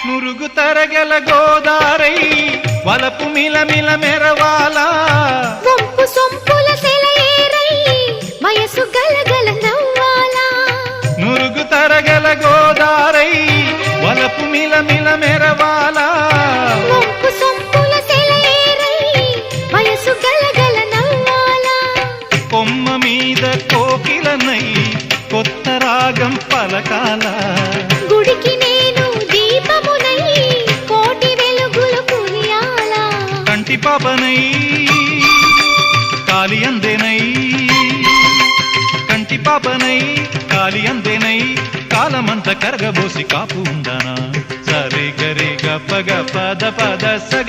నురుగు తరగల గోదారై వలపు మిలమిల మెరవాలా వంపు సొంపుల సెలయేరై వయసు గలగల నవ్వాలా నురుగు తరగల గోదారై వలపు మిలమిల మెరవాలా వంపు సొంపుల సెలయేరై వయసు గలగల నవ్వాలా కొమ్మ మీద కోకిలనై కొత్త రాగం పలకాల గుడికి నేను దీపమునై కోటి వెలుగులు కురియాలా కంటి పాపనై కాలి అందేనై కంటి పాపనై కాలి అందేనై కాలమంత కరగబోసి కాపు ఉందనా సరే గరి గప గ పద పద స